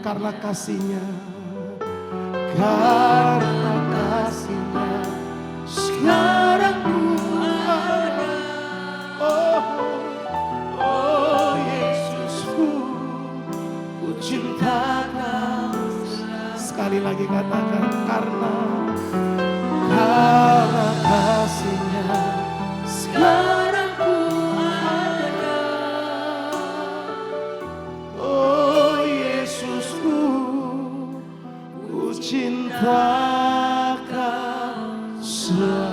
karena kasihnya, karena kasihnya sekarang ku ada. Oh, oh Yesusku, ku cinta kau. Sekali lagi katakan, karena kasihnya sekarang ku ada. Oh Yesusku, ku cinta kau selamanya.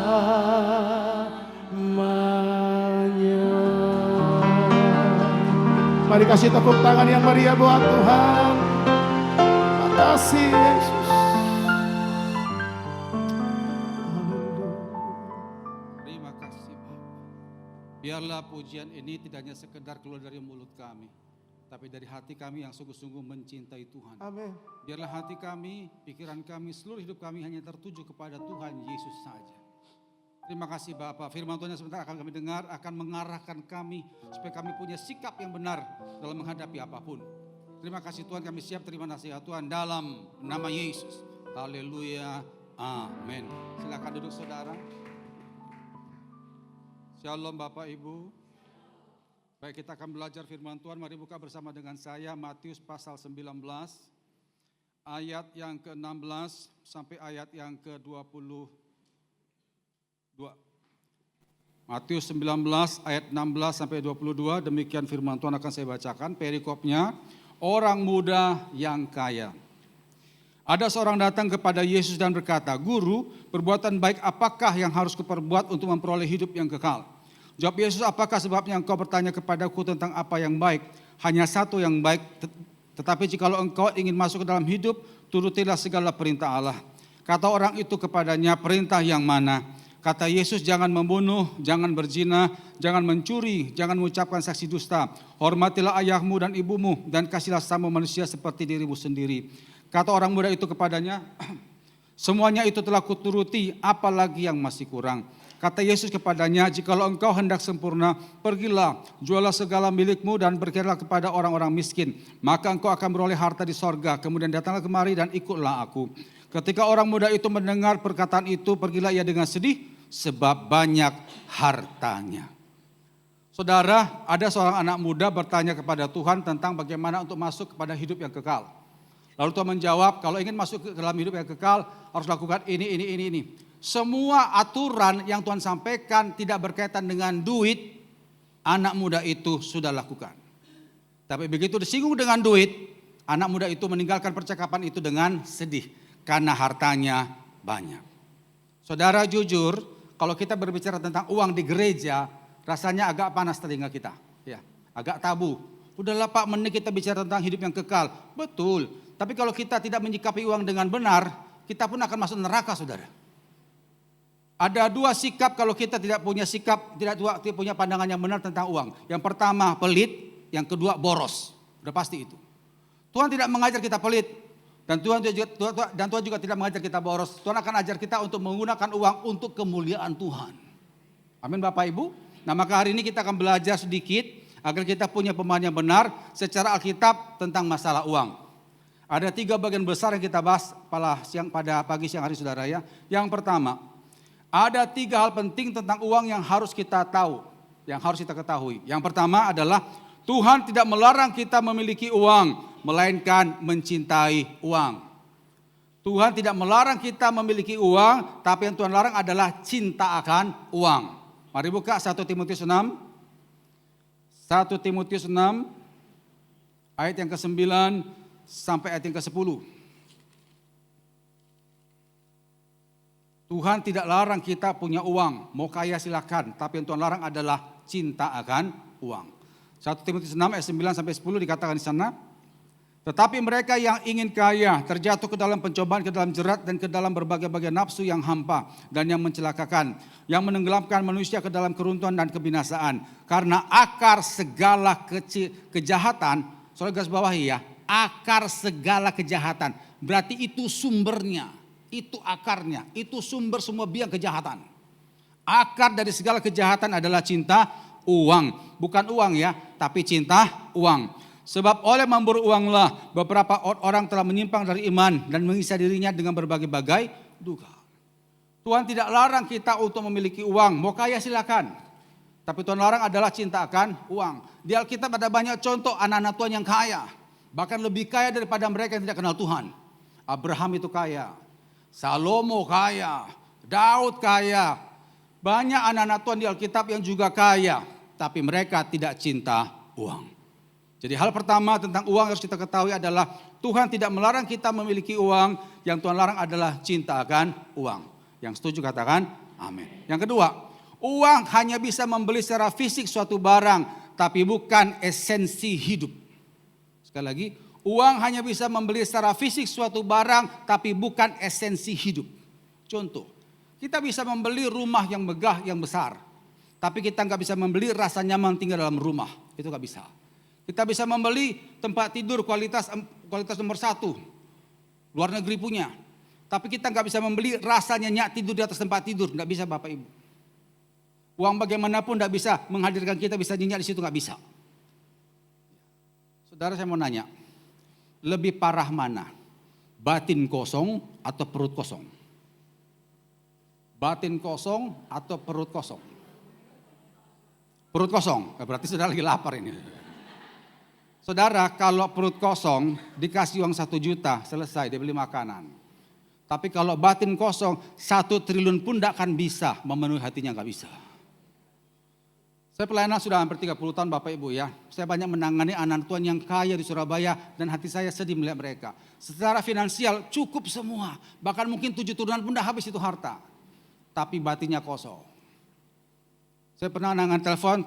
Mari kasih tepuk tangan yang meriah buat Tuhan. Terima kasih Yesus. Terima kasih Bapak. Biarlah pujian ini tidak hanya sekedar keluar dari mulut kami, tapi dari hati kami yang sungguh-sungguh mencintai Tuhan. Amin. Biarlah hati kami, pikiran kami, seluruh hidup kami hanya tertuju kepada Tuhan Yesus saja. Terima kasih Bapak. Firman Tuhan yang sebentar akan kami dengar akan mengarahkan kami supaya kami punya sikap yang benar dalam menghadapi apapun. Terima kasih Tuhan, kami siap terima nasihat Tuhan dalam nama Yesus. Haleluya. Amin. Silakan duduk saudara. Shalom Bapak Ibu. Baik, kita akan belajar firman Tuhan. Mari buka bersama dengan saya Matius pasal 19 ayat yang ke-16 sampai ayat yang ke-22. Matius 19 ayat 16 sampai 22, demikian firman Tuhan akan saya bacakan. Perikopnya, orang muda yang kaya. Ada seorang datang kepada Yesus dan berkata, "Guru, perbuatan baik apakah yang harus kuperbuat untuk memperoleh hidup yang kekal?" Jawab Yesus, "Apakah sebabnya engkau bertanya kepadaku tentang apa yang baik? Hanya satu yang baik, tetapi jikalau engkau ingin masuk ke dalam hidup, turutilah segala perintah Allah." Kata orang itu kepadanya, "Perintah yang mana?" Kata Yesus, "Jangan membunuh, jangan berzina, jangan mencuri, jangan mengucapkan saksi dusta. Hormatilah ayahmu dan ibumu, dan kasihlah sesama manusia seperti dirimu sendiri." Kata orang muda itu kepadanya, "Semuanya itu telah kuturuti, apalagi yang masih kurang?" Kata Yesus kepadanya, "Jikalau engkau hendak sempurna, pergilah, jualah segala milikmu dan berikanlah kepada orang-orang miskin. Maka engkau akan beroleh harta di sorga. Kemudian datanglah kemari dan ikutlah aku." Ketika orang muda itu mendengar perkataan itu, pergilah ia dengan sedih, sebab banyak hartanya. Saudara, ada seorang anak muda bertanya kepada Tuhan tentang bagaimana untuk masuk kepada hidup yang kekal. Lalu Tuhan menjawab, kalau ingin masuk ke dalam hidup yang kekal, harus lakukan ini. Semua aturan yang Tuhan sampaikan tidak berkaitan dengan duit, anak muda itu sudah lakukan. Tapi begitu disinggung dengan duit, anak muda itu meninggalkan percakapan itu dengan sedih, karena hartanya banyak. Saudara, jujur, kalau kita berbicara tentang uang di gereja, rasanya agak panas telinga kita, ya, agak tabu. Udahlah Pak, mending kita bicara tentang hidup yang kekal. Betul, tapi kalau kita tidak menyikapi uang dengan benar, kita pun akan masuk neraka, saudara. Ada dua sikap kalau kita tidak punya sikap, tidak punya pandangan yang benar tentang uang. Yang pertama pelit, yang kedua boros. Udah pasti itu. Tuhan tidak mengajar kita pelit. Dan Tuhan juga tidak mengajar kita boros. Tuhan akan ajar kita untuk menggunakan uang untuk kemuliaan Tuhan. Amin Bapak Ibu. Nah, maka hari ini kita akan belajar sedikit agar kita punya pemahaman yang benar secara Alkitab tentang masalah uang. Ada 3 bagian besar yang kita bahas pada pagi siang hari saudara ya. Yang pertama, ada 3 hal penting tentang uang yang harus kita tahu, yang harus kita ketahui. Yang pertama adalah Tuhan tidak melarang kita memiliki uang, melainkan mencintai uang. Tuhan tidak melarang kita memiliki uang, tapi yang Tuhan larang adalah cinta akan uang. Mari buka 1 Timotius 6. 1 Timotius 6 ayat yang ke-9 sampai ayat yang ke-10. Tuhan tidak larang kita punya uang, mau kaya silakan, tapi yang Tuhan larang adalah cinta akan uang. 1 Timotius 6 ayat 9 sampai 10 dikatakan di sana. Tetapi mereka yang ingin kaya terjatuh ke dalam pencobaan, ke dalam jerat dan ke dalam berbagai-bagai nafsu yang hampa dan yang mencelakakan, yang menenggelamkan manusia ke dalam keruntuhan dan kebinasaan. Karena akar segala kejahatan, soalnya garis bawahi ya, akar segala kejahatan. Berarti itu sumbernya, itu akarnya, itu sumber semua biang kejahatan. Akar dari segala kejahatan adalah cinta uang, bukan uang ya, tapi cinta uang. Sebab oleh memburu uanglah beberapa orang telah menyimpang dari iman dan mengisi dirinya dengan berbagai-bagai duka. Tuhan tidak larang kita untuk memiliki uang, mau kaya silakan. Tapi Tuhan larang adalah cinta akan uang. Di Alkitab ada banyak contoh anak-anak Tuhan yang kaya. Bahkan lebih kaya daripada mereka yang tidak kenal Tuhan. Abraham itu kaya, Salomo kaya, Daud kaya. Banyak anak-anak Tuhan di Alkitab yang juga kaya. Tapi mereka tidak cinta uang. Jadi hal pertama tentang uang harus kita ketahui adalah Tuhan tidak melarang kita memiliki uang. Yang Tuhan larang adalah cinta akan uang. Yang setuju katakan amin. Yang kedua, uang hanya bisa membeli secara fisik suatu barang, tapi bukan esensi hidup. Sekali lagi, uang hanya bisa membeli secara fisik suatu barang, tapi bukan esensi hidup. Contoh, kita bisa membeli rumah yang megah, yang besar. Tapi kita nggak bisa membeli rasa nyaman tinggal dalam rumah. Itu nggak bisa. Kita bisa membeli tempat tidur kualitas nomor 1. Luar negeri punya. Tapi kita nggak bisa membeli rasanya nyak tidur di atas tempat tidur. Nggak bisa Bapak Ibu. Uang bagaimanapun nggak bisa menghadirkan kita bisa nyenyak di situ, nggak bisa. Saudara, saya mau nanya. Lebih parah mana? Batin kosong atau perut kosong? Batin kosong atau perut kosong? Perut kosong. Berarti saudara lagi lapar ini. Saudara, kalau perut kosong dikasih uang 1 juta, selesai dia beli makanan. Tapi kalau batin kosong 1 triliun pun tidak akan bisa memenuhi hatinya, nggak bisa. Saya pelayanan sudah hampir 30 tahun Bapak Ibu ya. Saya banyak menangani anak Tuhan yang kaya di Surabaya dan hati saya sedih melihat mereka. Secara finansial cukup semua. Bahkan mungkin 7 turunan pun dah habis itu harta. Tapi batinnya kosong. Saya pernah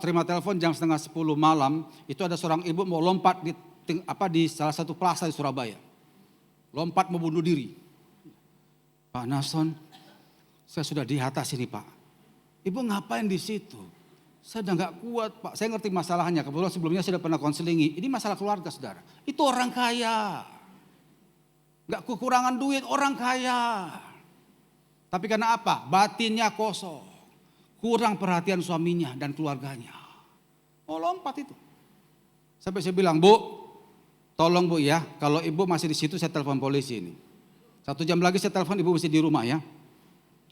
terima telepon jam 9:30 malam. Itu ada seorang ibu mau lompat di salah satu plaza di Surabaya. Lompat mau bunuh diri. Pak Nason, saya sudah di atas ini Pak. Ibu ngapain di situ? Saya udah nggak kuat Pak. Saya ngerti masalahnya. Kebetulan sebelumnya saya sudah pernah konselingi. Ini masalah keluarga saudara. Itu orang kaya. Nggak kekurangan duit, orang kaya. Tapi karena apa? Batinnya kosong. Kurang perhatian suaminya dan keluarganya. Oh, lompat itu. Sampai saya bilang, Bu, tolong Bu ya, kalau ibu masih di situ saya telepon polisi ini. 1 jam lagi saya telepon ibu masih di rumah ya.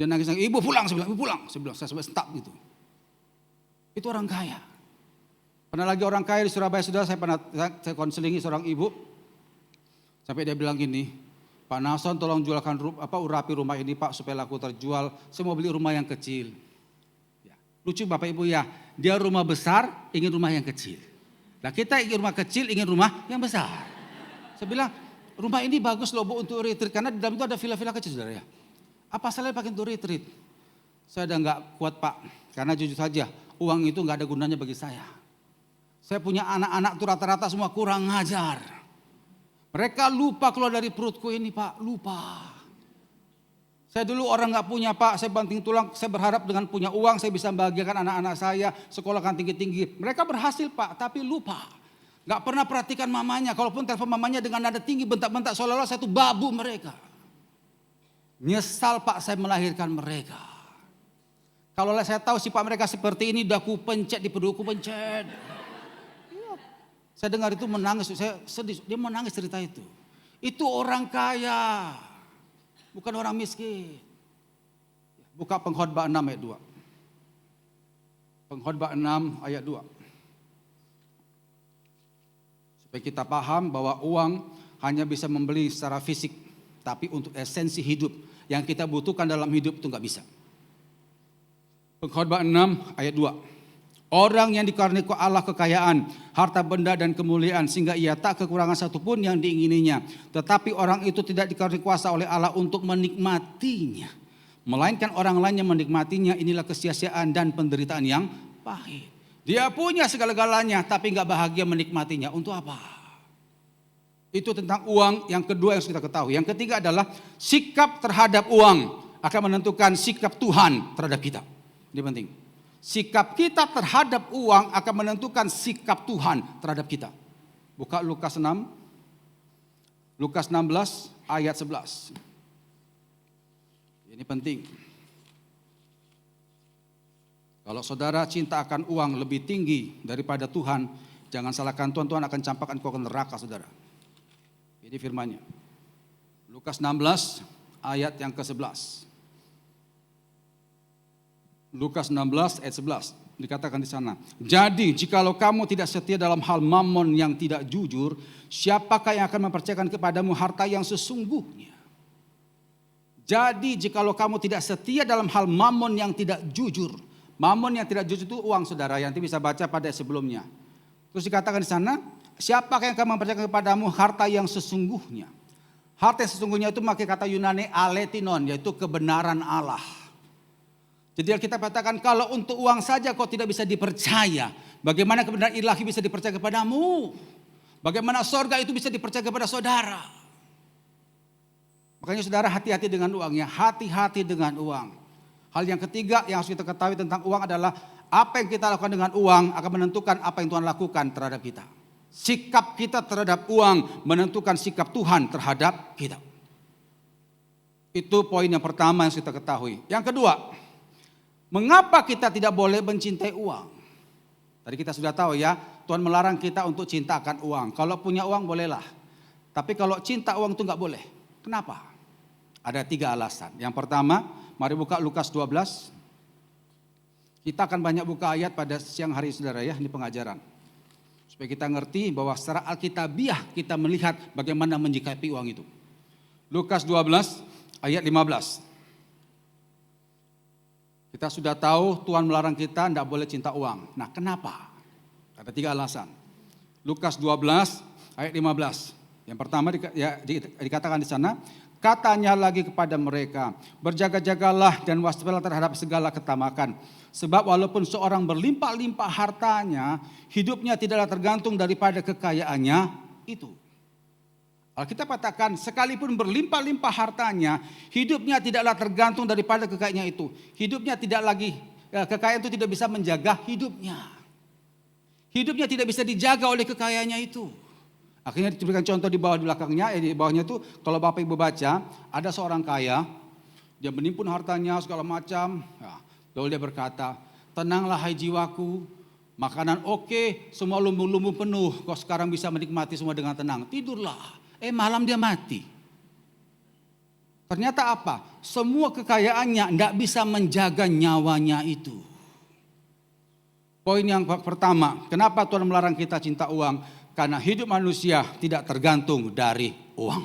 Dia nangis, ibu pulang, saya bilang, ibu pulang. Saya sampai stop gitu. Itu orang kaya. Pernah lagi orang kaya di Surabaya, saudara, saya konselingi seorang ibu. Sampai dia bilang gini, Pak Nason tolong jualkan urapi rumah ini Pak supaya laku terjual. Saya mau beli rumah yang kecil. Lucu Bapak Ibu ya, dia rumah besar ingin rumah yang kecil. Nah kita ingin rumah kecil ingin rumah yang besar. Saya bilang rumah ini bagus loh Bu untuk retreat karena di dalam itu ada villa-villa kecil saudara ya. Apa salahnya pakai untuk retreat? Saya udah nggak kuat Pak, karena jujur saja uang itu nggak ada gunanya bagi saya. Saya punya anak-anak tuh rata-rata semua kurang ngajar. Mereka lupa keluar dari perutku ini Pak, lupa. Saya dulu orang nggak punya Pak, saya banting tulang, saya berharap dengan punya uang saya bisa membahagiakan anak-anak saya, sekolahkan tinggi-tinggi. Mereka berhasil Pak, tapi lupa. Nggak pernah perhatikan mamanya, kalaupun telepon mamanya dengan nada tinggi, bentak-bentak seolah-olah saya itu babu mereka. Nyesal Pak saya melahirkan mereka. Kalau saya tahu sifat mereka seperti ini, udah ku pencet di perut, ku pencet. Saya dengar itu menangis, saya sedih, dia menangis cerita itu. Itu orang kaya. Bukan orang miskin. Buka Pengkhotbah 6 ayat 2. Pengkhotbah 6 ayat 2. Supaya kita paham bahwa uang hanya bisa membeli secara fisik. Tapi untuk esensi hidup yang kita butuhkan dalam hidup itu nggak bisa. Pengkhotbah 6 ayat 2. Orang yang dikaruniai Allah kekayaan, harta benda dan kemuliaan sehingga ia tak kekurangan satupun yang diingininya. Tetapi orang itu tidak dikaruniai kuasa oleh Allah untuk menikmatinya. Melainkan orang lain yang menikmatinya, inilah kesia-siaan dan penderitaan yang pahit. Dia punya segala-galanya tapi nggak bahagia menikmatinya. Untuk apa? Itu tentang uang yang kedua yang harus kita ketahui. Yang ketiga adalah sikap terhadap uang akan menentukan sikap Tuhan terhadap kita. Ini penting. Sikap kita terhadap uang akan menentukan sikap Tuhan terhadap kita. Buka Lukas 6. Lukas 16 ayat 11. Ini penting. Kalau saudara cinta akan uang lebih tinggi daripada Tuhan, Jangan salahkan Tuhan, Tuhan akan campakkan kau ke neraka, saudara. Ini firman-Nya. Lukas 16 ayat yang ke-11. Lukas 16 ayat 11 dikatakan di sana. Jadi jikalau kamu tidak setia dalam hal mamon yang tidak jujur, siapakah yang akan mempercayakan kepadamu harta yang sesungguhnya? Jadi jikalau kamu tidak setia dalam hal mamon yang tidak jujur. Mamon yang tidak jujur itu uang, saudara, yang nanti bisa baca pada sebelumnya. Terus dikatakan di sana, siapakah yang akan mempercayakan kepadamu harta yang sesungguhnya? Harta yang sesungguhnya itu memakai kata Yunani aletinon, yaitu kebenaran Allah. Jadi kita katakan kalau untuk uang saja kau tidak bisa dipercaya, bagaimana kebenaran ilahi bisa dipercaya kepadamu? Bagaimana sorga itu bisa dipercaya kepada saudara? Makanya saudara hati-hati dengan uangnya, hati-hati dengan uang. Hal yang ketiga yang harus kita ketahui tentang uang adalah apa yang kita lakukan dengan uang akan menentukan apa yang Tuhan lakukan terhadap kita. Sikap kita terhadap uang menentukan sikap Tuhan terhadap kita. Itu poin yang pertama yang harus kita ketahui. Yang kedua, mengapa kita tidak boleh mencintai uang? Tadi kita sudah tahu ya, Tuhan melarang kita untuk cinta akan uang. Kalau punya uang bolehlah. Tapi kalau cinta uang itu nggak boleh. Kenapa? Ada 3 alasan. Yang pertama, mari buka Lukas 12. Kita akan banyak buka ayat pada siang hari, saudara ya, ini pengajaran. Supaya kita ngerti bahwa secara alkitabiah kita melihat bagaimana menyikapi uang itu. Lukas 12 ayat 15. Kita sudah tahu Tuhan melarang kita tidak boleh cinta uang. Nah, kenapa? Ada 3 alasan. Lukas 12 ayat 15. Yang pertama dikatakan di sana, katanya lagi kepada mereka, berjaga-jagalah dan waspadalah terhadap segala ketamakan. Sebab walaupun seorang berlimpah-limpah hartanya, hidupnya tidaklah tergantung daripada kekayaannya itu. Alkitab katakan sekalipun berlimpah-limpah hartanya, hidupnya tidaklah tergantung daripada kekayaannya itu. Hidupnya tidak lagi, kekayaan itu tidak bisa menjaga hidupnya. Hidupnya tidak bisa dijaga oleh kekayaannya itu. Akhirnya diberikan contoh di bawah di belakangnya, di bawahnya itu kalau Bapak Ibu baca, ada seorang kaya, dia menimpun hartanya segala macam. Ya, lalu dia berkata, tenanglah hai jiwaku, makanan oke, semua lumbung-lumbung penuh, kau sekarang bisa menikmati semua dengan tenang. Tidurlah, malam dia mati. Ternyata apa? Semua kekayaannya tidak bisa menjaga nyawanya itu. Poin yang pertama, kenapa Tuhan melarang kita cinta uang? Karena hidup manusia tidak tergantung dari uang.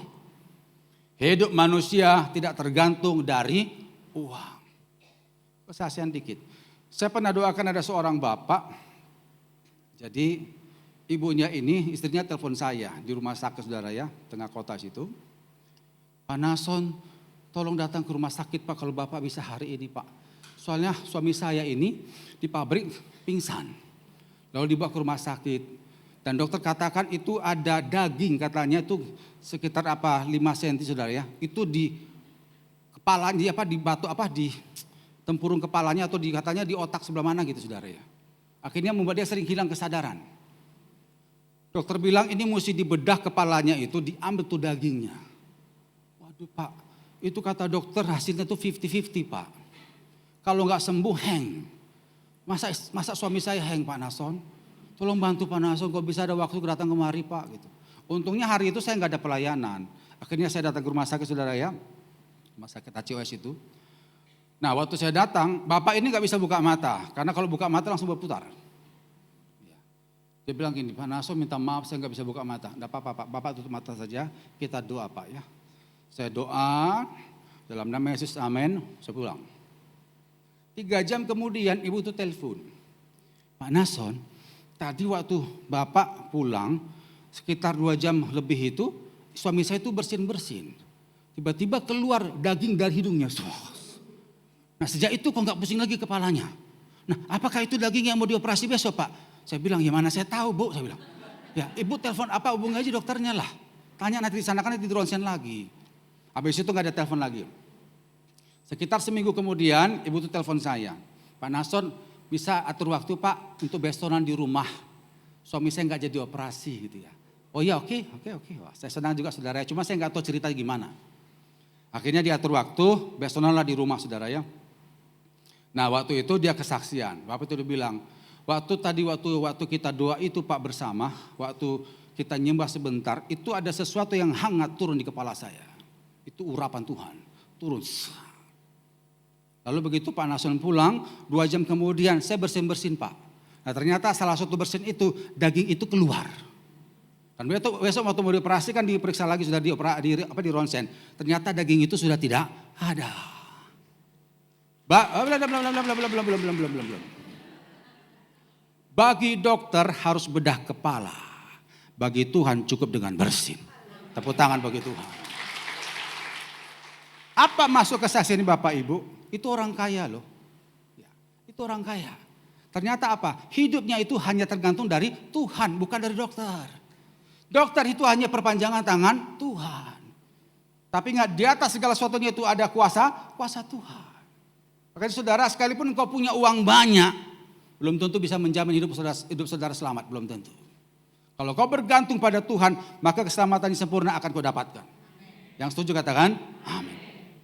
Hidup manusia tidak tergantung dari uang. Kesaksian dikit. Saya pernah doakan ada seorang bapak. Jadi ibunya ini, istrinya telepon saya di rumah sakit, saudara ya, tengah kota situ. Pak Nason, tolong datang ke rumah sakit Pak kalau Bapak bisa hari ini Pak. Soalnya suami saya ini di pabrik pingsan. Lalu dibawa ke rumah sakit. Dan dokter katakan itu ada daging, katanya itu sekitar 5 cm, saudara ya. Itu di kepalanya, di batu di tempurung kepalanya atau katanya di otak sebelah mana gitu, saudara ya. Akhirnya membuat dia sering hilang kesadaran. Dokter bilang ini mesti dibedah kepalanya itu, diambil tuh dagingnya. Waduh Pak, itu kata dokter hasilnya tuh 50-50 Pak. Kalau nggak sembuh hang. Masa suami saya hang Pak Nason? Tolong bantu Pak Nason, kok bisa ada waktu datang kemari Pak gitu. Untungnya hari itu saya nggak ada pelayanan. Akhirnya saya datang ke rumah sakit, saudara ya, rumah sakit HCOS itu. Nah waktu saya datang, bapak ini nggak bisa buka mata, karena kalau buka mata langsung berputar. Dia bilang gini, Pak Nason minta maaf saya nggak bisa buka mata. Nggak apa-apa Pak, Bapak tutup mata saja, kita doa Pak ya. Saya doa dalam nama Yesus, amin, saya pulang. 3 jam kemudian ibu itu telepon, Pak Nason, tadi waktu Bapak pulang sekitar 2 jam lebih itu suami saya itu bersin-bersin. Tiba-tiba keluar daging dari hidungnya. Nah sejak itu kok nggak pusing lagi kepalanya. Nah apakah itu daging yang mau dioperasi besok Pak? Saya bilang ya mana saya tahu Bu, saya bilang. Ya ibu telepon apa hubungi aja dokternya lah. Tanya nanti di sana kan nanti di ronsen lagi. Habis itu nggak ada telepon lagi. Sekitar seminggu kemudian ibu itu telepon saya. Pak Nason bisa atur waktu Pak untuk besonan di rumah. Suami saya nggak jadi operasi gitu ya. Oh iya oke. Wah, saya senang juga saudara. Cuma saya nggak tahu cerita gimana. Akhirnya diatur waktu besonan lah di rumah saudara ya. Nah waktu itu dia kesaksian. Bapak itu bilang, Waktu kita doa itu Pak bersama, waktu kita nyembah sebentar, itu ada sesuatu yang hangat turun di kepala saya. Itu urapan Tuhan, turun. Lalu begitu Pak Nason pulang, 2 jam kemudian saya bersin-bersin Pak. Nah ternyata salah satu bersin itu, daging itu keluar. Dan besok waktu mau dioperasi kan diperiksa lagi, sudah di ronsen. Ternyata daging itu sudah tidak ada. Bagi dokter harus bedah kepala. Bagi Tuhan cukup dengan bersin. Tepuk tangan bagi Tuhan. Apa masuk kesaksian Bapak Ibu? Itu orang kaya loh. Ya, itu orang kaya. Ternyata apa? Hidupnya itu hanya tergantung dari Tuhan, bukan dari dokter. Dokter itu hanya perpanjangan tangan Tuhan. Tapi ingat, di atas segala sesuatunya itu ada kuasa Tuhan. Makanya saudara, sekalipun engkau punya uang banyak, belum tentu bisa menjamin hidup saudara selamat, belum tentu. Kalau kau bergantung pada Tuhan, maka keselamatan yang sempurna akan kau dapatkan. Yang setuju katakan, amin.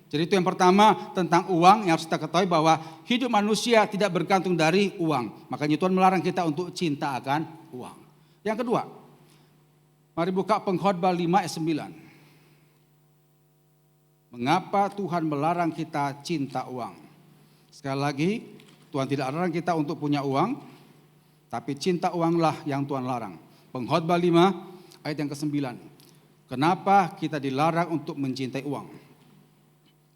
Jadi itu yang pertama tentang uang yang harus kita ketahui bahwa hidup manusia tidak bergantung dari uang. Makanya Tuhan melarang kita untuk cinta akan uang. Yang kedua, mari buka Pengkhotbah 5 ayat 9. Mengapa Tuhan melarang kita cinta uang? Sekali lagi, Tuhan tidak larang kita untuk punya uang, tapi cinta uanglah yang Tuhan larang. Pengkhotbah 5 ayat yang ke-9. Kenapa kita dilarang untuk mencintai uang?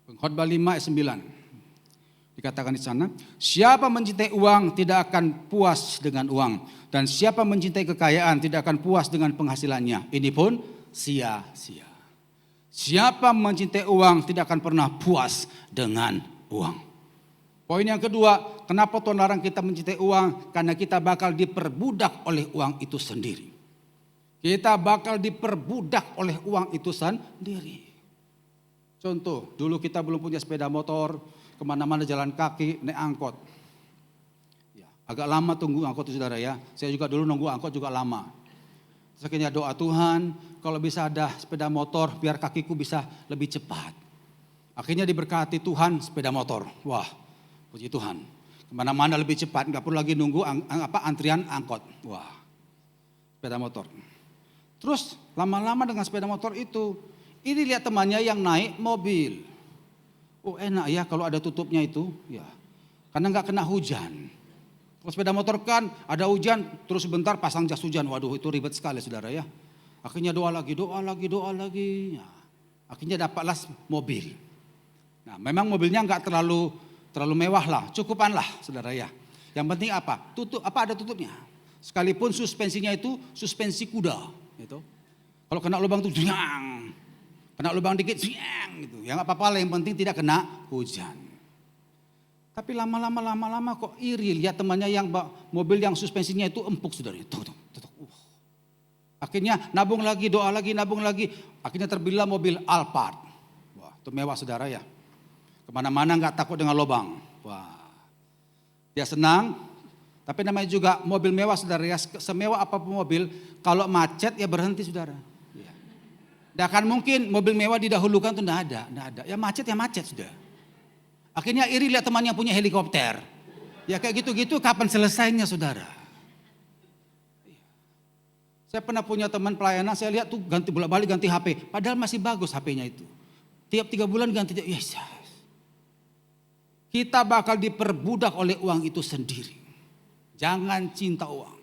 Pengkhotbah 5 ayat 9. Dikatakan di sana, siapa mencintai uang tidak akan puas dengan uang. Dan siapa mencintai kekayaan tidak akan puas dengan penghasilannya. Ini pun sia-sia. Siapa mencintai uang tidak akan pernah puas dengan uang. Poin yang kedua, kenapa Tuhan larang kita mencintai uang? Karena kita bakal diperbudak oleh uang itu sendiri. Kita bakal diperbudak oleh uang itu sendiri. Contoh, dulu kita belum punya sepeda motor, kemana-mana jalan kaki, naik angkot. Ya, agak lama tunggu angkot itu saudara ya. Saya juga dulu nunggu angkot juga lama. Terus akhirnya doa Tuhan, kalau bisa ada sepeda motor biar kakiku bisa lebih cepat. Akhirnya diberkati Tuhan sepeda motor. Wah, puji Tuhan. Kemana-mana lebih cepat, nggak perlu lagi nunggu antrian angkot. Wah, sepeda motor. Terus lama-lama dengan sepeda motor itu, ini lihat temannya yang naik mobil. Oh enak ya kalau ada tutupnya itu. Ya, karena nggak kena hujan. Kalau sepeda motor kan ada hujan, terus sebentar pasang jas hujan. Waduh itu ribet sekali saudara ya. Akhirnya doa lagi. Ya, akhirnya dapatlah mobil. Nah memang mobilnya nggak terlalu mewah lah, cukupan lah saudara ya. Yang penting apa? Ada tutupnya. Sekalipun suspensinya itu suspensi kuda. Gitu. Kalau kena lubang tuh jang. Kena lubang dikit, gitu. Ya nggak apa-apa lah, yang penting tidak kena hujan. Tapi lama-lama kok iri lihat temannya yang mobil yang suspensinya itu empuk saudara. Akhirnya nabung lagi, doa lagi, nabung lagi. Akhirnya terbelilah mobil Alphard. Wah, itu mewah saudara ya. Kemana-mana nggak takut dengan lubang. Wah, dia senang. Tapi namanya juga mobil mewah saudara ya. Semewah apapun mobil, kalau macet ya berhenti saudara. Tidak akan mungkin mobil mewah didahulukan itu tidak ada. Ya macet sudah. Akhirnya iri lihat temannya punya helikopter. Ya kayak gitu-gitu kapan selesainya saudara? Saya pernah punya teman pelayanan, saya lihat tuh bolak-balik ganti HP. Padahal masih bagus HP-nya itu. Tiap 3 bulan ganti. Yes. Kita bakal diperbudak oleh uang itu sendiri. Jangan cinta uang.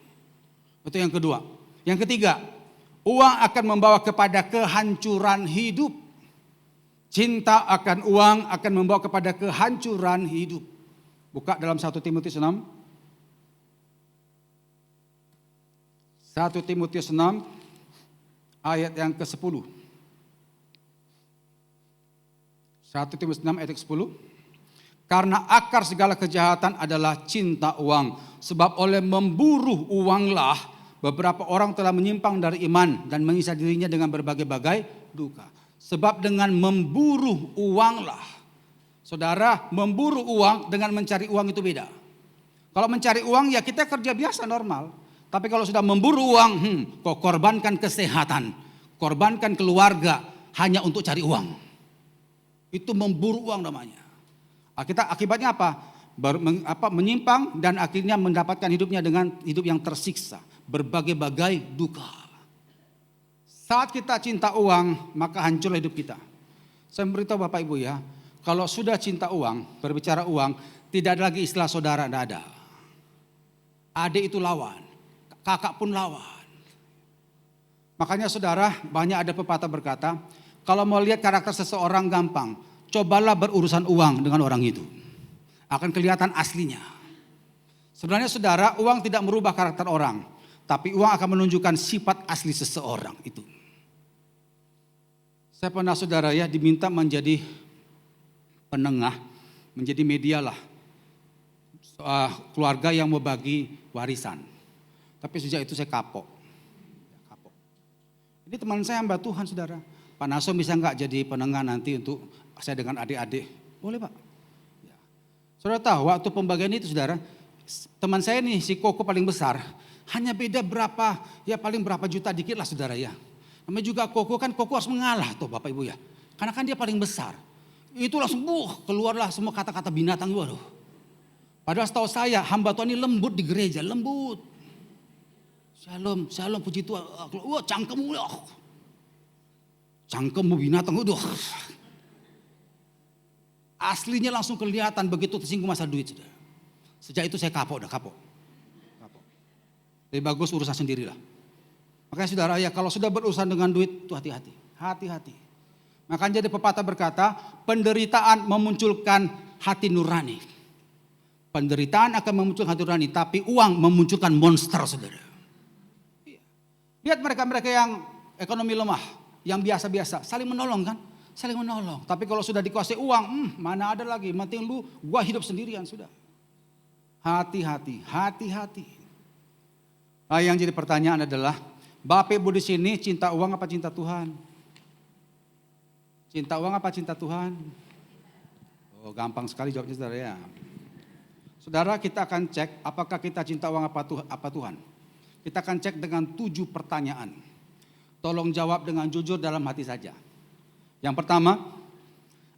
Itu yang kedua. Yang ketiga, uang akan membawa kepada kehancuran hidup. Cinta akan uang akan membawa kepada kehancuran hidup. Buka dalam 1 Timotius 6. 1 Timotius 6 ayat yang ke-10. 1 Timotius 6 ayat ke-10. Karena akar segala kejahatan adalah cinta uang. Sebab oleh memburu uanglah beberapa orang telah menyimpang dari iman dan mengisa dirinya dengan berbagai-bagai duka. Sebab dengan memburu uanglah. Saudara, memburu uang dengan mencari uang itu beda. Kalau mencari uang ya kita kerja biasa normal. Tapi kalau sudah memburu uang, kok korbankan kesehatan, korbankan keluarga hanya untuk cari uang. Itu memburu uang namanya. Akibatnya apa? menyimpang dan akhirnya mendapatkan hidupnya dengan hidup yang tersiksa, berbagai-bagai duka. Saat kita cinta uang, maka hancurlah hidup kita. Saya memberitahu Bapak Ibu ya, kalau sudah cinta uang, berbicara uang, tidak ada lagi istilah saudara, tidak ada. Adik itu lawan, kakak pun lawan. Makanya saudara, banyak ada pepatah berkata, kalau mau lihat karakter seseorang gampang, cobalah berurusan uang dengan orang itu. Akan kelihatan aslinya. Sebenarnya saudara, uang tidak merubah karakter orang, tapi uang akan menunjukkan sifat asli seseorang itu. Saya pernah saudara ya diminta menjadi penengah, menjadi media lah. Keluarga yang mau bagi warisan. Tapi sejak itu saya kapok. Ini teman saya hamba Tuhan saudara. Pak Nasom bisa nggak jadi penengah nanti untuk saya dengan adik-adik? Boleh Pak. Ya. Saudara tahu waktu pembagian itu saudara, teman saya nih si Koko paling besar. Hanya beda berapa, ya paling berapa juta dikit lah saudara ya. Namanya juga Koko kan, Koko harus mengalah tuh Bapak Ibu ya. Karena kan dia paling besar. Itu langsung keluarlah semua kata-kata binatang. Waduh. Padahal setahu saya hamba Tuhan ini lembut di gereja, lembut. Shalom, shalom puji Tuhan. Wah cangkemmu, cangkemmu binatang, udah. Aslinya langsung kelihatan begitu tersinggung masalah duit saudara. Sejak itu saya kapok, udah kapok. Lebih bagus urusan sendirilah. Makanya saudara ya kalau sudah berurusan dengan duit itu hati-hati. Hati-hati. Makanya jadi pepatah berkata penderitaan memunculkan hati nurani. Penderitaan akan memunculkan hati nurani. Tapi uang memunculkan monster saudara. Lihat mereka-mereka yang ekonomi lemah. Yang biasa-biasa saling menolong kan. Saling menolong. Tapi kalau sudah dikuasai uang mana ada lagi. Penting lu gua hidup sendirian sudah. Hati-hati. Hati-hati. Nah, yang jadi pertanyaan adalah, Bapak Ibu di sini cinta uang apa cinta Tuhan? Cinta uang apa cinta Tuhan? Oh, gampang sekali jawabnya saudara ya. Saudara, kita akan cek apakah kita cinta uang apa Tuhan. Kita akan cek dengan 7 pertanyaan. Tolong jawab dengan jujur dalam hati saja. Yang pertama,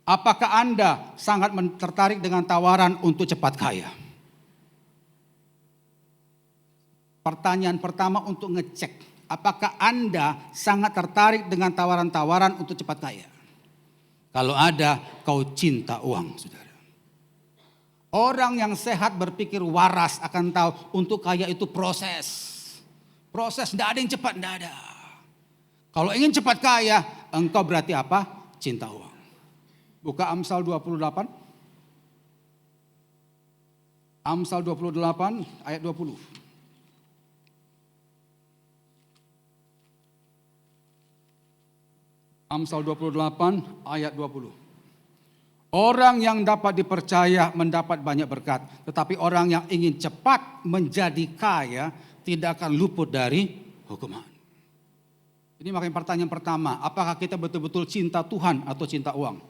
apakah Anda sangat tertarik dengan tawaran untuk cepat kaya? Pertanyaan pertama untuk ngecek, apakah Anda sangat tertarik dengan tawaran-tawaran untuk cepat kaya? Kalau ada, kau cinta uang, saudara. Orang yang sehat berpikir waras akan tahu untuk kaya itu proses. Proses, tidak ada yang cepat, tidak ada. Kalau ingin cepat kaya, engkau berarti apa? Cinta uang. Buka Amsal 28. Amsal 28 ayat 20. Amsal 28 ayat 20. Orang yang dapat dipercaya mendapat banyak berkat. Tetapi orang yang ingin cepat menjadi kaya tidak akan luput dari hukuman. Ini makanya pertanyaan pertama. Apakah kita betul-betul cinta Tuhan atau cinta uang?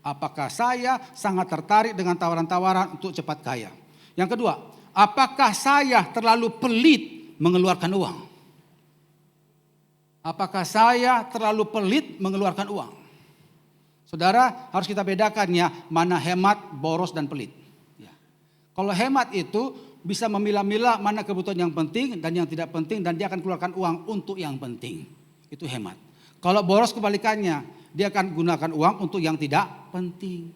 Apakah saya sangat tertarik dengan tawaran-tawaran untuk cepat kaya? Yang kedua, apakah saya terlalu pelit mengeluarkan uang? Apakah saya terlalu pelit mengeluarkan uang? Saudara harus kita bedakan ya mana hemat, boros dan pelit. Ya. Kalau hemat itu bisa memilah-milah mana kebutuhan yang penting dan yang tidak penting dan dia akan keluarkan uang untuk yang penting. Itu hemat. Kalau boros kebalikannya, dia akan gunakan uang untuk yang tidak penting.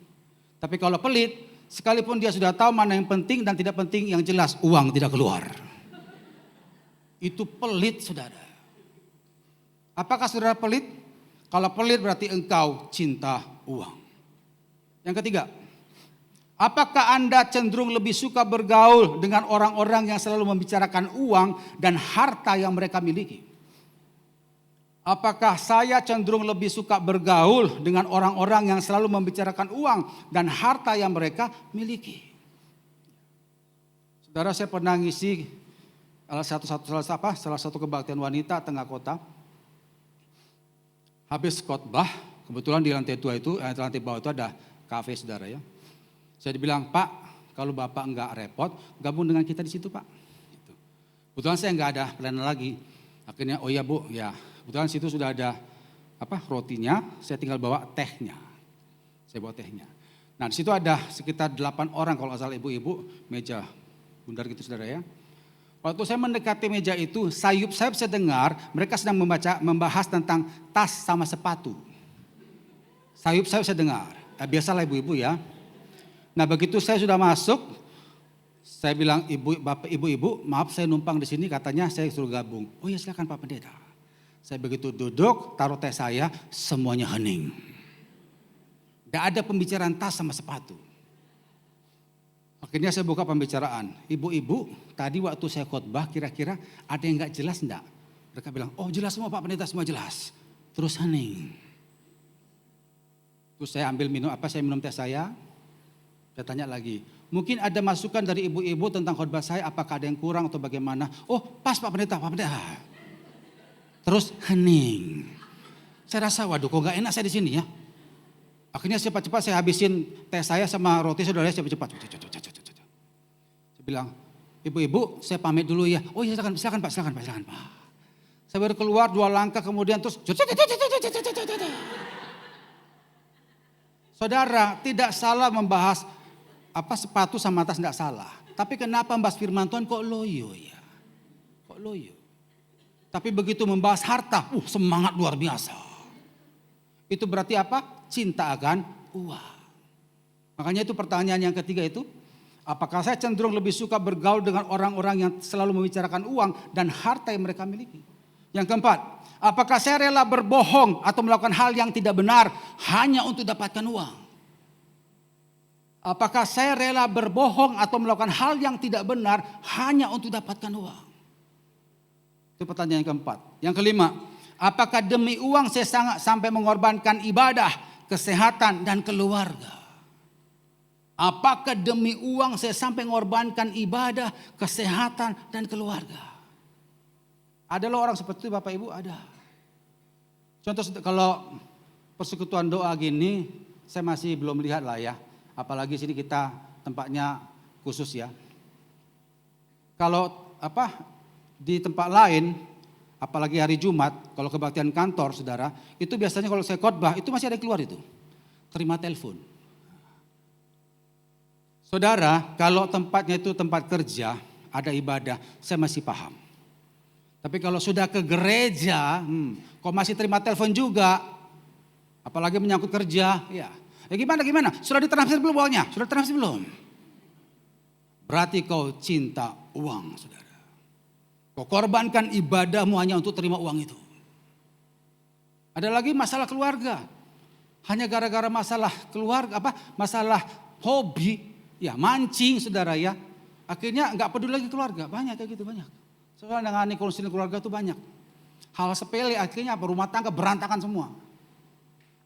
Tapi kalau pelit, sekalipun dia sudah tahu mana yang penting dan tidak penting, yang jelas uang tidak keluar. Itu pelit saudara. Apakah saudara pelit? Kalau pelit berarti engkau cinta uang. Yang ketiga, apakah Anda cenderung lebih suka bergaul dengan orang-orang yang selalu membicarakan uang dan harta yang mereka miliki? Apakah saya cenderung lebih suka bergaul dengan orang-orang yang selalu membicarakan uang dan harta yang mereka miliki? Saudara, saya pernah ngisi salah satu kebaktian wanita tengah kota. Habis khotbah, kebetulan di lantai 2 itu, lantai bawah itu ada kafe saudara ya. Saya dibilang, Pak, kalau Bapak enggak repot, gabung dengan kita di situ Pak. Gitu. Kebetulan saya enggak ada pelayanan lagi. Akhirnya, oh iya Bu, ya. Kebetulan situ sudah ada rotinya, saya tinggal bawa tehnya. Saya bawa tehnya. Nah di situ ada sekitar 8 orang kalau nggak salah ibu-ibu, meja bundar gitu saudara ya. Waktu saya mendekati meja itu, sayup-sayup saya dengar mereka sedang membahas tentang tas sama sepatu. Sayup-sayup saya dengar, biasalah ibu-ibu ya. Nah begitu saya sudah masuk, saya bilang ibu-ibu, maaf saya numpang di sini, katanya saya suruh gabung. Oh ya silakan Pak Pendeta. Saya begitu duduk, taruh teh saya, semuanya hening. Tidak ada pembicaraan tas sama sepatu. Akhirnya saya buka pembicaraan. Ibu-ibu, tadi waktu saya khotbah kira-kira ada yang nggak jelas enggak? Mereka bilang, oh jelas semua Pak Pendeta, semua jelas. Terus hening. Terus saya ambil saya minum teh saya tanya lagi. Mungkin ada masukan dari ibu-ibu tentang khotbah saya, apakah ada yang kurang atau bagaimana? Oh pas Pak Pendeta, Pak Pendeta. Terus hening. Saya rasa waduh kok nggak enak saya di sini ya. Akhirnya cepat-cepat saya habisin teh saya sama roti saudara cepat-cepat. Saya bilang, ibu-ibu saya pamit dulu ya. Oh iya silakan Pak. Saya baru keluar 2 langkah kemudian terus. Saudara tidak salah membahas sepatu sama tas, tidak salah. Tapi kenapa membahas firman Tuhan kok loyo ya? Kok loyo? Tapi begitu membahas harta, semangat luar biasa. Itu berarti apa? Cinta akan uang. Makanya itu pertanyaan yang ketiga itu, apakah saya cenderung lebih suka bergaul dengan orang-orang yang selalu membicarakan uang dan harta yang mereka miliki? Yang keempat, apakah saya rela berbohong atau melakukan hal yang tidak benar hanya untuk dapatkan uang? Apakah saya rela berbohong atau melakukan hal yang tidak benar hanya untuk dapatkan uang? Itu pertanyaan yang keempat. Yang kelima, apakah demi uang saya sampai mengorbankan ibadah, kesehatan, dan keluarga? Apakah demi uang saya sampai mengorbankan ibadah, kesehatan, dan keluarga? Ada loh orang seperti itu Bapak Ibu, ada. Contoh kalau persekutuan doa gini, saya masih belum lihat lah ya. Apalagi sini kita tempatnya khusus ya. Kalau di tempat lain, apalagi hari Jumat, kalau kebaktian kantor saudara, itu biasanya kalau saya khotbah itu masih ada yang keluar itu. Terima telepon. Saudara, kalau tempatnya itu tempat kerja, ada ibadah, saya masih paham. Tapi kalau sudah ke gereja, kok masih terima telepon juga, apalagi menyangkut kerja, ya gimana? Sudah ditransfer belum uangnya? Sudah transfer belum? Berarti kau cinta uang, saudara. Kau korbankan ibadahmu hanya untuk terima uang itu. Ada lagi masalah keluarga. Hanya gara-gara masalah keluarga, masalah hobi, ya mancing saudara ya. Akhirnya nggak peduli lagi keluarga, banyak kayak gitu banyak. Soalnya dengan konseling keluarga itu banyak. Hal sepele akhirnya rumah tangga berantakan semua.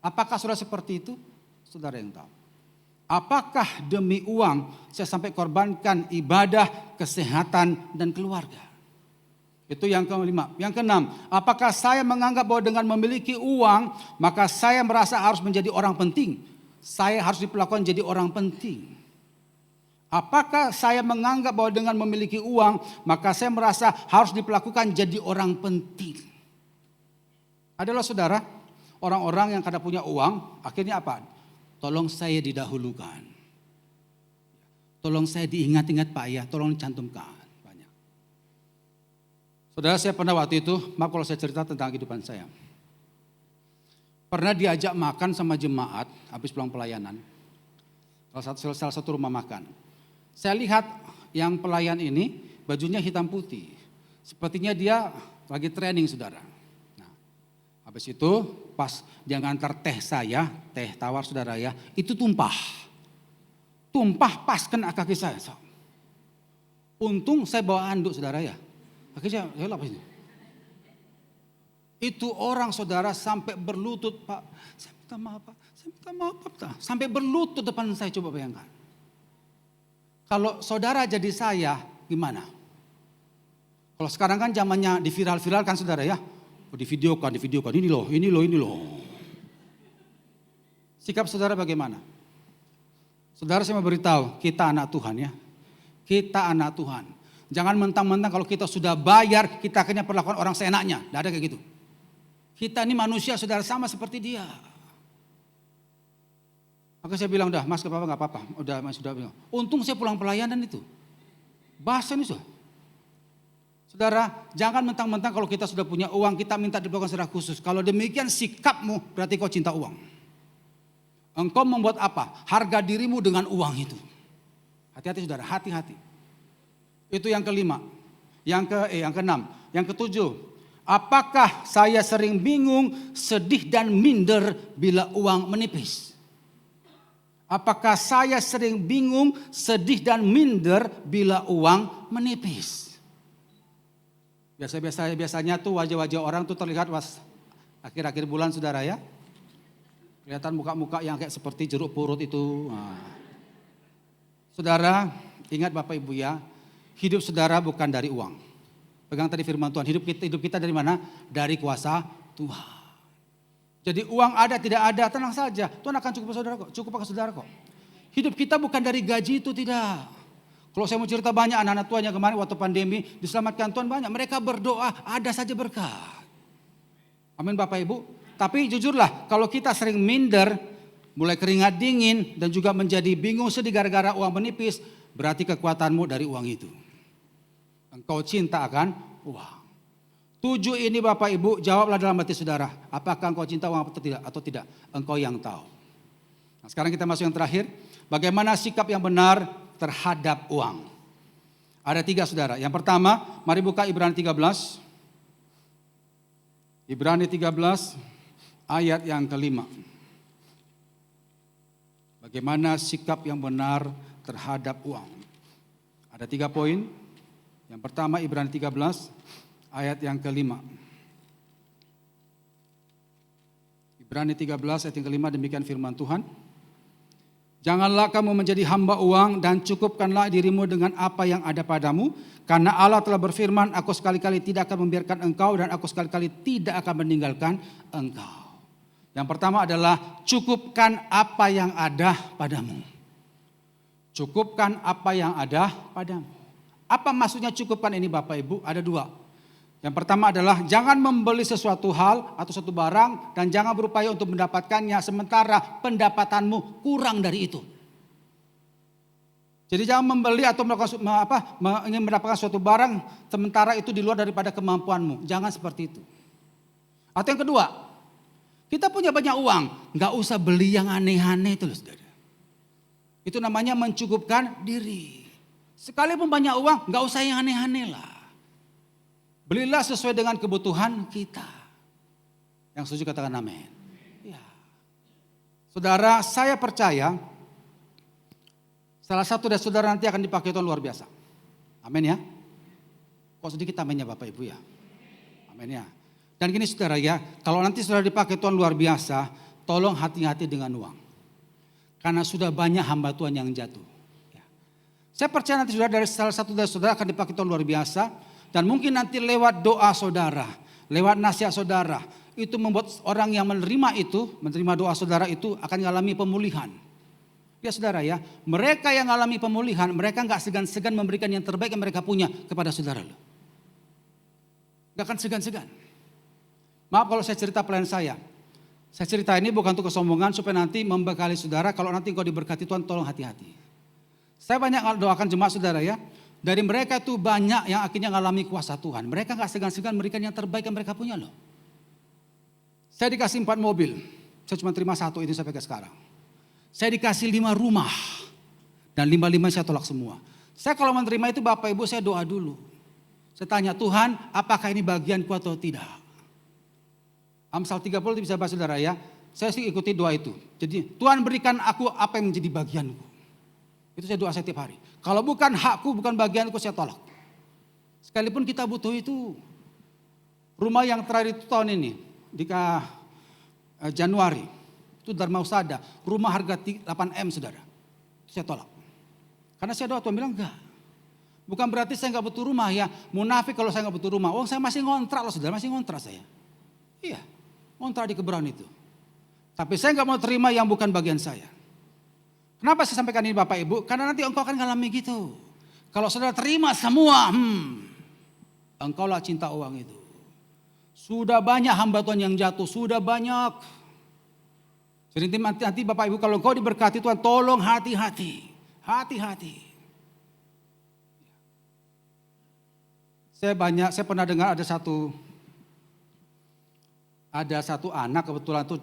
Apakah sudah seperti itu? Saudara yang tahu. Apakah demi uang saya sampai korbankan ibadah, kesehatan, dan keluarga? Itu yang kelima. Yang keenam, apakah saya menganggap bahwa dengan memiliki uang, maka saya merasa harus menjadi orang penting? Saya harus diperlakukan jadi orang penting. Apakah saya menganggap bahwa dengan memiliki uang, maka saya merasa harus diperlakukan jadi orang penting? Adalah saudara, orang-orang yang kada punya uang, akhirnya apa? Tolong saya didahulukan. Tolong saya diingat-ingat Pak ya, tolong dicantumkan. Banyak. Saudara, saya pernah waktu itu, maaf kalau saya cerita tentang kehidupan saya. Pernah diajak makan sama jemaat, habis pulang pelayanan. Salah satu rumah makan. Saya lihat yang pelayan ini bajunya hitam putih. Sepertinya dia lagi training saudara. Nah, habis itu pas dia ngantar teh saya, teh tawar saudara ya, itu tumpah. Tumpah pas kena kaki saya. Untung saya bawa anduk saudara ya. Akhirnya saya apa ini? Itu orang saudara sampai berlutut, Pak. Saya minta maaf Pak. Saya minta maaf Pak. Sampai berlutut depan saya, coba bayangkan. Kalau saudara jadi saya, gimana? Kalau sekarang kan zamannya diviral-viralkan saudara ya. Divideokan. Ini loh. Sikap saudara bagaimana? Saudara, saya mau beritahu, kita anak Tuhan ya. Kita anak Tuhan. Jangan mentang-mentang kalau kita sudah bayar, kita akhirnya perlakukan orang seenaknya. Tidak ada kayak gitu. Kita ini manusia saudara, sama seperti dia. Maka saya bilang, dah mas nggak apa-apa. Udah mas sudah bilang. Untung saya pulang pelayanan itu. Bahasa ini Saudara, jangan mentang-mentang kalau kita sudah punya uang, kita minta diperlakukan secara khusus. Kalau demikian sikapmu, berarti kau cinta uang. Engkau membuat apa? Harga dirimu dengan uang itu. Hati-hati saudara, hati-hati. Itu yang kelima. Yang keenam. Yang ketujuh, apakah saya sering bingung, sedih dan minder bila uang menipis? Apakah saya sering bingung, sedih dan minder bila uang menipis? Biasanya tuh wajah-wajah orang tuh terlihat pas akhir-akhir bulan saudara ya. Kelihatan muka-muka yang kayak seperti jeruk purut itu. Nah. Saudara, ingat Bapak Ibu ya, hidup saudara bukan dari uang. Pegang tadi firman Tuhan, hidup kita dari mana? Dari kuasa Tuhan. Jadi uang ada tidak ada, tenang saja. Tuhan akan cukup pakai saudara kok. Hidup kita bukan dari gaji itu, tidak. Kalau saya mau cerita banyak anak-anak Tuhan yang kemarin waktu pandemi diselamatkan Tuhan banyak. Mereka berdoa, ada saja berkat. Amin Bapak Ibu. Tapi jujurlah, kalau kita sering minder, mulai keringat dingin dan juga menjadi bingung sedih gara-gara uang menipis, berarti kekuatanmu dari uang itu. Engkau cinta akan uang. 7 ini Bapak Ibu, jawablah dalam hati saudara. Apakah engkau cinta uang atau tidak? Engkau yang tahu. Nah, sekarang kita masuk yang terakhir. Bagaimana sikap yang benar terhadap uang? Ada 3 saudara. Yang pertama, mari buka Ibrani 13. Ibrani 13 ayat yang kelima. Bagaimana sikap yang benar terhadap uang? Ada 3 poin. Yang pertama Ibrani 13 ayat yang kelima. Ibrani 13 ayat yang kelima, demikian firman Tuhan. Janganlah kamu menjadi hamba uang dan cukupkanlah dirimu dengan apa yang ada padamu. Karena Allah telah berfirman, aku sekali-kali tidak akan membiarkan engkau dan aku sekali-kali tidak akan meninggalkan engkau. Yang pertama adalah cukupkan apa yang ada padamu. Cukupkan apa yang ada padamu. Apa maksudnya cukupkan ini Bapak Ibu? Ada 2. Yang pertama adalah jangan membeli sesuatu hal atau suatu barang dan jangan berupaya untuk mendapatkannya sementara pendapatanmu kurang dari itu. Jadi jangan membeli atau ingin mendapatkan suatu barang sementara itu di luar daripada kemampuanmu. Jangan seperti itu. Atau yang kedua, kita punya banyak uang, nggak usah beli yang aneh-aneh itu loh saudara. Itu namanya mencukupkan diri. Sekalipun banyak uang, nggak usah yang aneh-aneh lah. Belilah sesuai dengan kebutuhan kita. Yang setuju katakan amin. Ya. Saudara, saya percaya salah satu dari saudara nanti akan dipakai Tuhan luar biasa. Amin ya. Kok sedikit aminnya Bapak Ibu ya. Amin ya. Dan gini saudara ya, kalau nanti saudara dipakai Tuhan luar biasa, tolong hati-hati dengan uang. Karena sudah banyak hamba Tuhan yang jatuh. Ya. Saya percaya nanti saudara dari salah satu dari saudara akan dipakai Tuhan luar biasa. Dan mungkin nanti lewat doa saudara, lewat nasihat saudara, itu membuat orang yang menerima doa saudara itu akan mengalami pemulihan. Ya saudara ya, mereka yang mengalami pemulihan, mereka gak segan-segan memberikan yang terbaik yang mereka punya kepada saudara. Gak akan segan-segan. Maaf kalau saya cerita pelayan saya. Saya cerita ini bukan untuk kesombongan supaya nanti membekali saudara, kalau nanti engkau diberkati Tuhan tolong hati-hati. Saya banyak doakan jemaat saudara ya. Dari mereka itu banyak yang akhirnya mengalami kuasa Tuhan. Mereka gak segan-segan memberikan yang terbaik yang mereka punya loh. Saya dikasih 4 mobil. Saya cuma terima 1 ini sampai ke sekarang. Saya dikasih 5 rumah. Dan 5 saya tolak semua. Saya kalau menerima itu Bapak Ibu saya doa dulu. Saya tanya Tuhan apakah ini bagianku atau tidak. Amsal 30 bisa bahas saudara ya. Saya sih ikuti doa itu. Jadi Tuhan berikan aku apa yang menjadi bagianku. Itu saya doa setiap hari. Kalau bukan hakku, bukan bagianku, saya tolak. Sekalipun kita butuh itu. Rumah yang terakhir itu tahun ini, di Januari, itu Dharma Usada. Rumah harga 8M saudara. Saya tolak. Karena saya doa Tuhan bilang enggak. Bukan berarti saya enggak butuh rumah ya. Munafik kalau saya enggak butuh rumah. Oh saya masih ngontrak loh saudara, masih ngontrak saya. Iya, ngontrak di Kebayoran itu. Tapi saya enggak mau terima yang bukan bagian saya. Kenapa saya sampaikan ini Bapak Ibu? Karena nanti engkau akan ngalami gitu. Kalau saudara terima semua, engkaulah cinta uang itu. Sudah banyak hamba Tuhan yang jatuh, sudah banyak. Jadi nanti Bapak Ibu kalau engkau diberkati Tuhan, tolong hati-hati. Hati-hati. Saya pernah dengar ada satu anak, kebetulan itu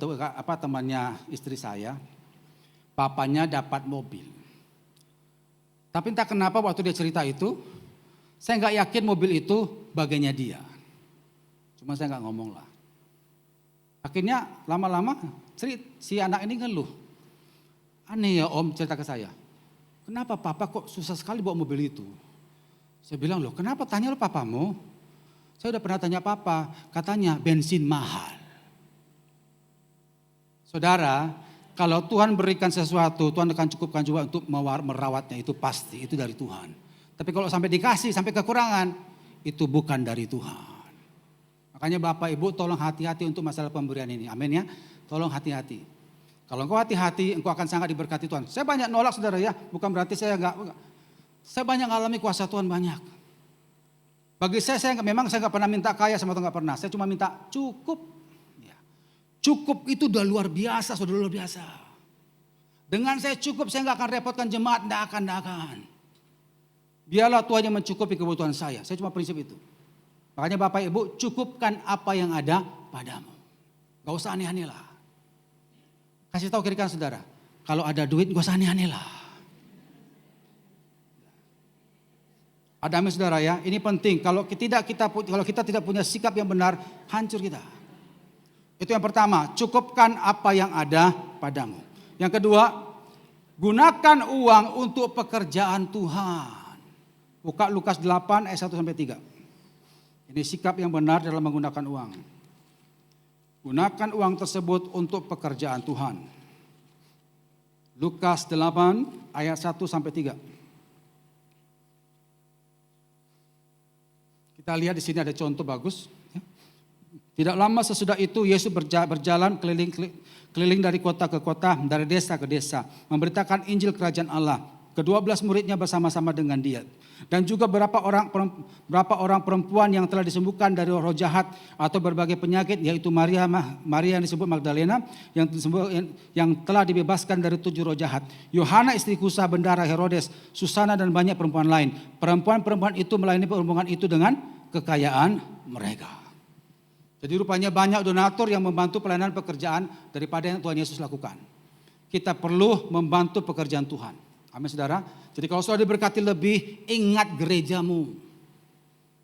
temannya istri saya. Papanya dapat mobil. Tapi entah kenapa waktu dia cerita itu, saya nggak yakin mobil itu bagiannya dia. Cuma saya nggak ngomong lah. Akhirnya lama-lama si anak ini ngeluh. Aneh ya om, cerita ke saya. Kenapa papa kok susah sekali bawa mobil itu? Saya bilang loh, kenapa tanya lo papamu? Saya udah pernah tanya papa, katanya bensin mahal. Saudara, kalau Tuhan berikan sesuatu, Tuhan akan cukupkan juga untuk merawatnya, itu pasti, itu dari Tuhan. Tapi kalau sampai dikasih, sampai kekurangan, itu bukan dari Tuhan. Makanya Bapak Ibu tolong hati-hati untuk masalah pemberian ini. Amin ya. Tolong hati-hati. Kalau engkau hati-hati, engkau akan sangat diberkati Tuhan. Saya banyak nolak saudara ya. Bukan berarti saya enggak. Saya banyak mengalami kuasa Tuhan banyak. Bagi saya memang saya enggak pernah minta kaya sama Tuhan, enggak pernah. Saya cuma minta cukup. Ya. Cukup itu udah luar biasa, saudara, luar biasa. Dengan saya cukup, saya enggak akan repotkan jemaat, enggak akan. Biarlah Tuhan yang mencukupi kebutuhan saya. Saya cuma prinsip itu. Makanya Bapak Ibu cukupkan apa yang ada padamu. Gak usah aneh-aneh lah. Kasih tahu kiri kanan saudara. Kalau ada duit gak usah aneh-aneh lah. Ada amin saudara ya. Ini penting. Kalau kita tidak punya sikap yang benar, hancur kita. Itu yang pertama. Cukupkan apa yang ada padamu. Yang kedua, gunakan uang untuk pekerjaan Tuhan. Buka Lukas 8 ayat 1-3. Ini sikap yang benar dalam menggunakan uang. Gunakan uang tersebut untuk pekerjaan Tuhan. Lukas 8 ayat 1-3. Kita lihat di sini ada contoh bagus. Tidak lama sesudah itu Yesus berjalan keliling dari kota ke kota, dari desa ke desa, memberitakan Injil Kerajaan Allah. Ke-12 muridnya bersama-sama dengan dia. Dan juga berapa orang perempuan yang telah disembuhkan dari roh jahat atau berbagai penyakit, yaitu Maria yang disebut Magdalena yang telah dibebaskan dari 7 roh jahat. Yohana istri Kusa bendara Herodes, Susana dan banyak perempuan lain. Perempuan-perempuan itu melayani perempuan itu dengan kekayaan mereka. Jadi rupanya banyak donatur yang membantu pelayanan pekerjaan daripada yang Tuhan Yesus lakukan. Kita perlu membantu pekerjaan Tuhan. Amin saudara. Jadi kalau saudara diberkati lebih, ingat gerejamu.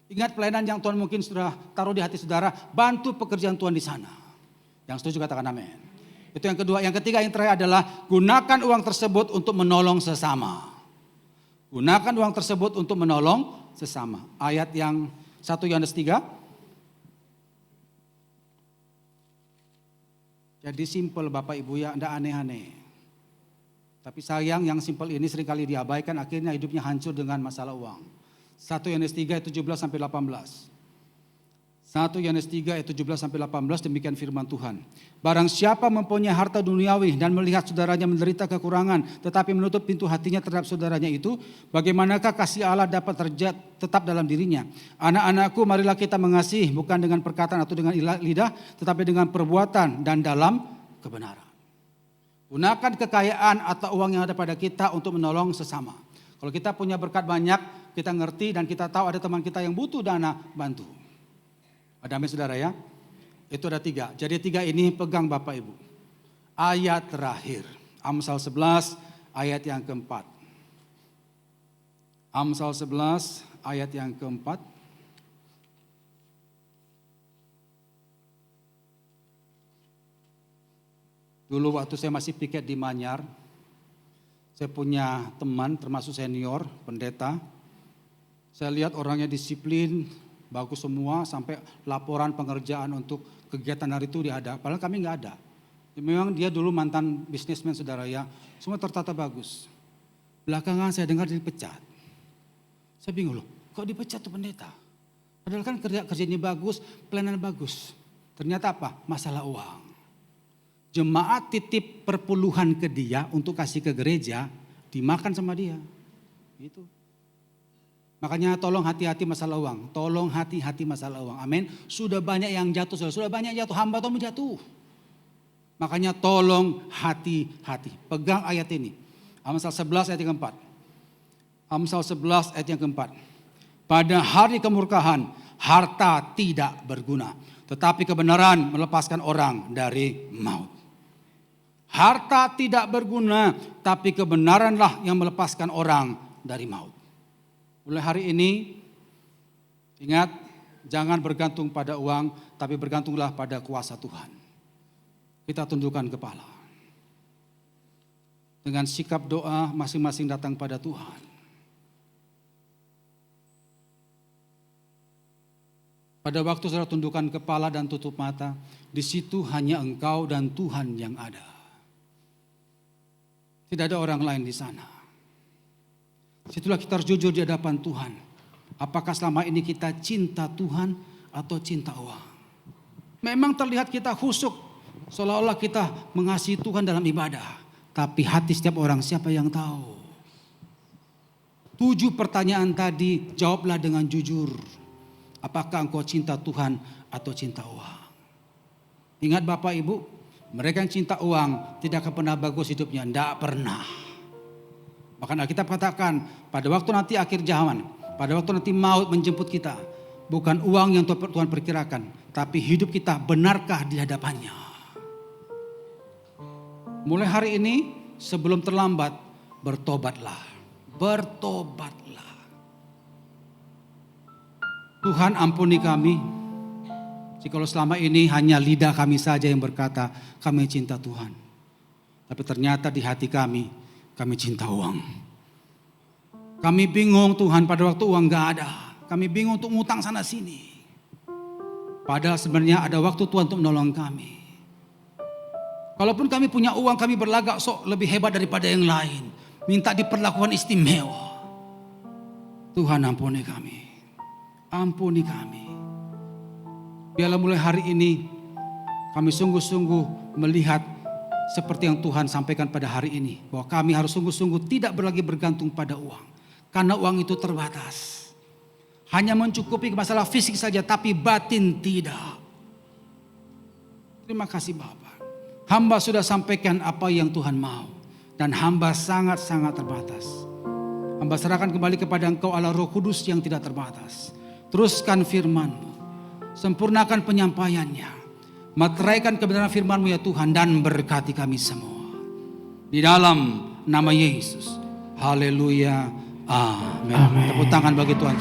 Ingat pelayanan yang Tuhan mungkin sudah taruh di hati saudara. Bantu pekerjaan Tuhan di sana. Yang setuju katakan amin. Itu yang kedua. Yang ketiga yang terakhir adalah gunakan uang tersebut untuk menolong sesama. Gunakan uang tersebut untuk menolong sesama. Ayat yang 1 Yohanes 3. Jadi simpel Bapak Ibu ya, tidak aneh-aneh. Tapi sayang yang simpel ini seringkali diabaikan, akhirnya hidupnya hancur dengan masalah uang. 1 Yohanes 3 ayat 17-18. 1 Yohanes 3 ayat 17-18 demikian firman Tuhan. Barang siapa mempunyai harta duniawi dan melihat saudaranya menderita kekurangan, tetapi menutup pintu hatinya terhadap saudaranya itu, bagaimanakah kasih Allah dapat tetap dalam dirinya? Anak-anakku, marilah kita mengasihi bukan dengan perkataan atau dengan lidah, tetapi dengan perbuatan dan dalam kebenaran. Gunakan kekayaan atau uang yang ada pada kita untuk menolong sesama. Kalau kita punya berkat banyak, kita ngerti dan kita tahu ada teman kita yang butuh dana, bantu. Ada amin saudara ya? Itu ada 3. Jadi 3 ini pegang Bapak Ibu. Ayat terakhir. Amsal 11 ayat yang keempat. Amsal 11 ayat yang keempat. Dulu waktu saya masih piket di Manyar, saya punya teman termasuk senior, pendeta. Saya lihat orangnya disiplin, bagus semua, sampai laporan pengerjaan untuk kegiatan hari itu dia ada. Padahal kami nggak ada. Memang dia dulu mantan bisnismen saudara ya, semua tertata bagus. Belakangan saya dengar dia dipecat. Saya bingung loh, kok dipecat tuh pendeta? Padahal kan kerjanya bagus, pelayanan bagus. Ternyata apa? Masalah uang. Jemaat titip perpuluhan ke dia untuk kasih ke gereja, dimakan sama dia. Gitu. Makanya tolong hati-hati masalah uang. Tolong hati-hati masalah uang. Amin. Sudah banyak yang jatuh, sudah banyak jatuh. Hamba Tuhan jatuh. Makanya tolong hati-hati. Pegang ayat ini. Amsal 11 ayat yang keempat. Amsal 11 ayat yang keempat. Pada hari kemurkaan harta tidak berguna, tetapi kebenaran melepaskan orang dari maut. Harta tidak berguna, tapi kebenaranlah yang melepaskan orang dari maut. Mulai hari ini, ingat, jangan bergantung pada uang, tapi bergantunglah pada kuasa Tuhan. Kita tundukkan kepala. Dengan sikap doa masing-masing datang pada Tuhan. Pada waktu saudara tundukkan kepala dan tutup mata, di situ hanya engkau dan Tuhan yang ada. Tidak ada orang lain di sana. Situlah kita harus jujur di hadapan Tuhan. Apakah selama ini kita cinta Tuhan atau cinta uang? Memang terlihat kita khusyuk, seolah-olah kita mengasihi Tuhan dalam ibadah. Tapi hati setiap orang siapa yang tahu? 7 pertanyaan tadi jawablah dengan jujur. Apakah engkau cinta Tuhan atau cinta uang? Ingat Bapak Ibu, mereka yang cinta uang tidak akan pernah bagus hidupnya. Tidak pernah. Bahkan Alkitab katakan pada waktu nanti akhir zaman, pada waktu nanti maut menjemput kita, bukan uang yang Tuhan perkirakan, tapi hidup kita benarkah di hadapannya. Mulai hari ini sebelum terlambat, bertobatlah. Bertobatlah. Tuhan ampuni kami, jikalau selama ini hanya lidah kami saja yang berkata kami cinta Tuhan. Tapi ternyata di hati kami cinta uang. Kami bingung Tuhan pada waktu uang gak ada. Kami bingung untuk ngutang sana sini. Padahal sebenarnya ada waktu Tuhan untuk menolong kami. Kalaupun kami punya uang, kami berlagak sok lebih hebat daripada yang lain. Minta diperlakukan istimewa. Tuhan ampuni kami. Ampuni kami. Biarlah mulai hari ini kami sungguh-sungguh melihat seperti yang Tuhan sampaikan pada hari ini. Bahwa kami harus sungguh-sungguh tidak lagi bergantung pada uang. Karena uang itu terbatas. Hanya mencukupi masalah fisik saja tapi batin tidak. Terima kasih Bapak. Hamba sudah sampaikan apa yang Tuhan mau. Dan hamba sangat-sangat terbatas. Hamba serahkan kembali kepada Engkau Allah Roh Kudus yang tidak terbatas. Teruskan firman-Mu. Sempurnakan penyampaiannya. Materaikan kebenaran firman-Mu ya Tuhan. Dan berkati kami semua. Di dalam nama Yesus. Haleluya. Amin. Tepuk tangan bagi Tuhan.